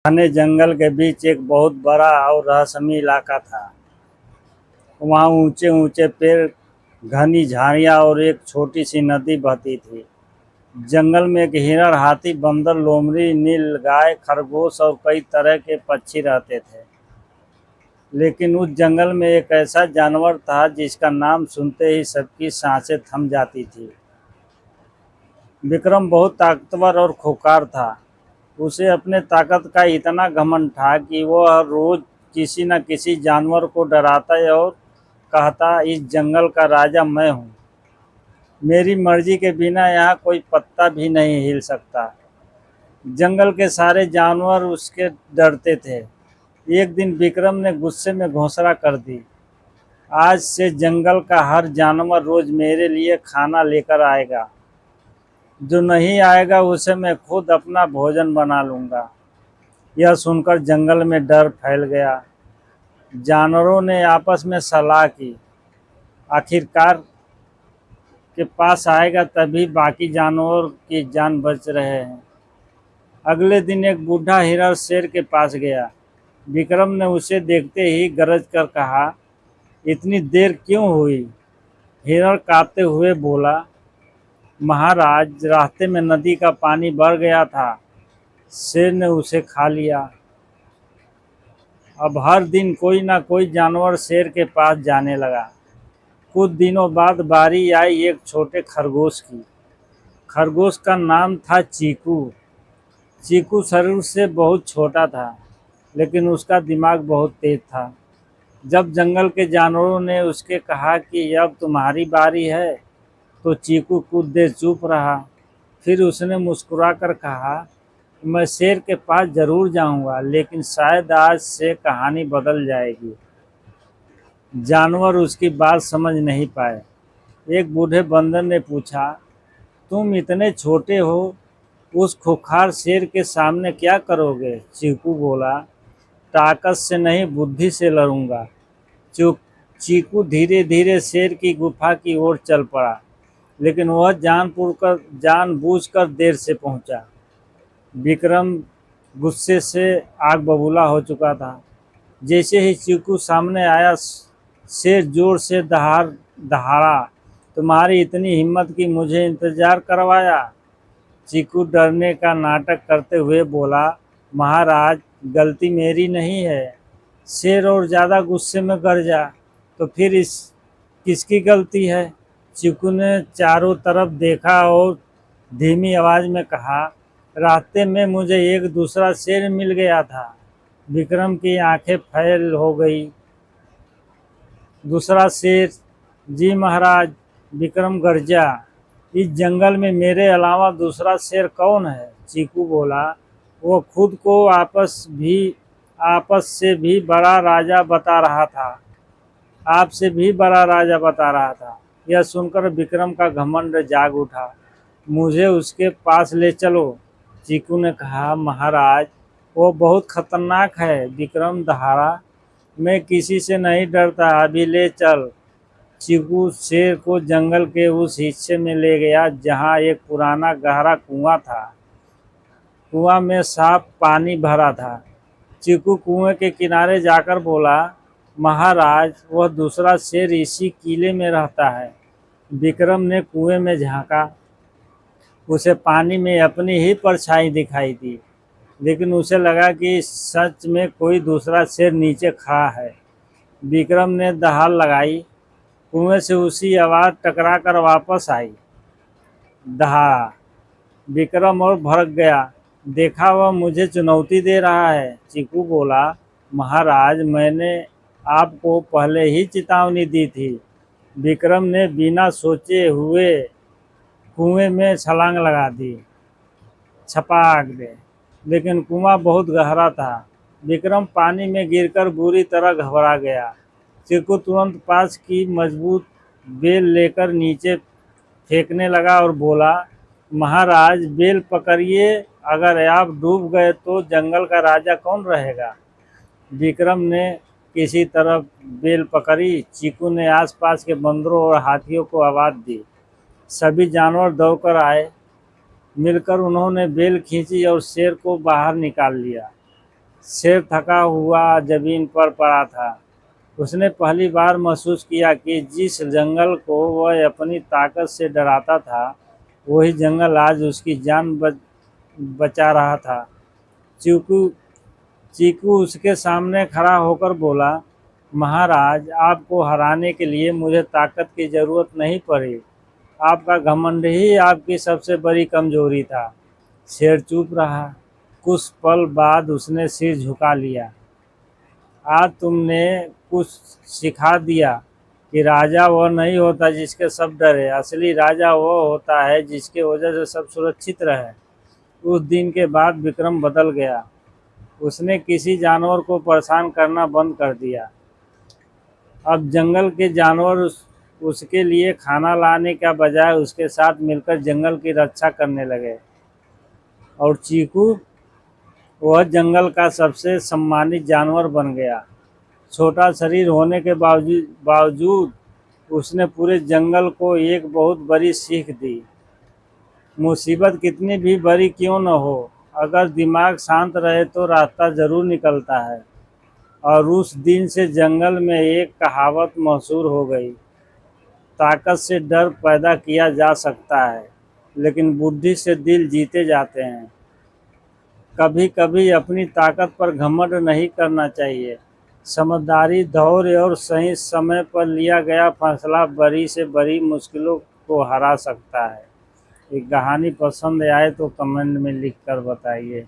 घने जंगल के बीच एक बहुत बड़ा और रहस्यमय इलाका था। वहाँ ऊंचे ऊंचे पेड़, घनी झाड़ियाँ और एक छोटी सी नदी बहती थी। जंगल में एक हिरण, हाथी, बंदर, लोमड़ी, नीलगाय, खरगोश और कई तरह के पक्षी रहते थे। लेकिन उस जंगल में एक ऐसा जानवर था जिसका नाम सुनते ही सबकी सांसें थम जाती थी। विक्रम बहुत ताकतवर और खूंखार था। उसे अपने ताकत का इतना घमंड था कि वह रोज किसी न किसी जानवर को डराता और कहता, इस जंगल का राजा मैं हूँ। मेरी मर्जी के बिना यहाँ कोई पत्ता भी नहीं हिल सकता। जंगल के सारे जानवर उसके डरते थे। एक दिन विक्रम ने गुस्से में घोषणा कर दी, आज से जंगल का हर जानवर रोज मेरे लिए खाना लेकर आएगा। जो नहीं आएगा उसे मैं खुद अपना भोजन बना लूँगा। यह सुनकर जंगल में डर फैल गया। जानवरों ने आपस में सलाह की, आखिरकार के पास आएगा तभी बाकी जानवर की जान बच रहे हैं। अगले दिन एक बूढ़ा हिरण शेर के पास गया। विक्रम ने उसे देखते ही गरज कर कहा, इतनी देर क्यों हुई? हिरण कांपते हुए बोला, महाराज, रास्ते में नदी का पानी बढ़ गया था, शेर ने उसे खा लिया। अब हर दिन कोई ना कोई जानवर शेर के पास जाने लगा। कुछ दिनों बाद बारी आई एक छोटे खरगोश की। खरगोश का नाम था चीकू। चीकू शरीर से बहुत छोटा था, लेकिन उसका दिमाग बहुत तेज था। जब जंगल के जानवरों ने उसके कहा कि अब तुम्हारी बारी है, तो चीकू कुछ देर चुप रहा। फिर उसने मुस्कुराकर कहा, मैं शेर के पास जरूर जाऊंगा, लेकिन शायद आज से कहानी बदल जाएगी। जानवर उसकी बात समझ नहीं पाए। एक बूढ़े बंदर ने पूछा, तुम इतने छोटे हो, उस खूंखार शेर के सामने क्या करोगे? चीकू बोला, ताकत से नहीं, बुद्धि से लड़ूंगा। चीकू धीरे धीरे शेर की गुफा की ओर चल पड़ा, लेकिन वह जानबूझकर देर से पहुंचा। विक्रम गुस्से से आग बबूला हो चुका था। जैसे ही चीकू सामने आया, शेर जोर से दहाड़ा, तुम्हारी इतनी हिम्मत कि मुझे इंतजार करवाया? चीकू डरने का नाटक करते हुए बोला, महाराज, गलती मेरी नहीं है। शेर और ज़्यादा गुस्से में गरजा, तो फिर इस किसकी गलती है? चीकू ने चारों तरफ देखा और धीमी आवाज़ में कहा, रास्ते में मुझे एक दूसरा शेर मिल गया था। विक्रम की आंखें फैल हो गई। दूसरा शेर? जी महाराज, विक्रम गरजा, इस जंगल में मेरे अलावा दूसरा शेर कौन है? चीकू बोला, वो खुद को आपस से भी बड़ा राजा बता रहा था। आपसे भी बड़ा राजा बता रहा था। यह सुनकर विक्रम का घमंड जाग उठा। मुझे उसके पास ले चलो। चीकू ने कहा, महाराज, वो बहुत खतरनाक है। विक्रम दहाड़ा, मैं किसी से नहीं डरता, अभी ले चल। चीकू शेर को जंगल के उस हिस्से में ले गया जहाँ एक पुराना गहरा कुआं था। कुआं में साफ पानी भरा था। चीकू कुएं के किनारे जाकर बोला, महाराज, वह दूसरा शेर इसी किले में रहता है। विक्रम ने कुएं में झांका। उसे पानी में अपनी ही परछाई दिखाई दी, लेकिन उसे लगा कि सच में कोई दूसरा शेर नीचे खड़ा है। विक्रम ने दहाड़ लगाई। कुएं से उसी आवाज़ टकरा कर वापस आई। दहाड़ा। विक्रम और भड़क गया। देखा, वह मुझे चुनौती दे रहा है। चीकू बोला, महाराज, मैंने आपको पहले ही चेतावनी दी थी। विक्रम ने बिना सोचे हुए कुएं में छलांग लगा दी। छपाक दे। लेकिन कुआं बहुत गहरा था। विक्रम पानी में गिरकर बुरी तरह घबरा गया। चीकू तुरंत पास की मजबूत बेल लेकर नीचे फेंकने लगा और बोला, महाराज, बेल पकड़िए, अगर आप डूब गए तो जंगल का राजा कौन रहेगा? विक्रम ने किसी तरह बेल पकड़ी। चीकू ने आसपास के बंदरों और हाथियों को आवाज़ दी। सभी जानवर दौड़कर आए। मिलकर उन्होंने बेल खींची और शेर को बाहर निकाल लिया। शेर थका हुआ जमीन पर पड़ा था। उसने पहली बार महसूस किया कि जिस जंगल को वह अपनी ताकत से डराता था, वही जंगल आज उसकी जान बचा रहा था। चीकू चीकू उसके सामने खड़ा होकर बोला, महाराज, आपको हराने के लिए मुझे ताकत की जरूरत नहीं पड़ी। आपका घमंड ही आपकी सबसे बड़ी कमजोरी था। शेर चुप रहा। कुछ पल बाद उसने सिर झुका लिया। आज तुमने कुछ सिखा दिया कि राजा वह नहीं होता जिसके सब डरे। असली राजा वह होता है जिसके वजह से सब सुरक्षित रहे। उस दिन के बाद विक्रम बदल गया। उसने किसी जानवर को परेशान करना बंद कर दिया। अब जंगल के जानवर उसके लिए खाना लाने का बजाय उसके साथ मिलकर जंगल की रक्षा करने लगे। और चीकू वह जंगल का सबसे सम्मानित जानवर बन गया। छोटा शरीर होने के बावजूद उसने पूरे जंगल को एक बहुत बड़ी सीख दी। मुसीबत कितनी भी बड़ी क्यों न हो, अगर दिमाग शांत रहे तो रास्ता जरूर निकलता है। और उस दिन से जंगल में एक कहावत मशहूर हो गई, ताकत से डर पैदा किया जा सकता है, लेकिन बुद्धि से दिल जीते जाते हैं। कभी कभी अपनी ताकत पर घमंड नहीं करना चाहिए। समझदारी, धैर्य और सही समय पर लिया गया फैसला बड़ी से बड़ी मुश्किलों को हरा सकता है। ये कहानी पसंद आए तो कमेंट में लिख कर बताइए।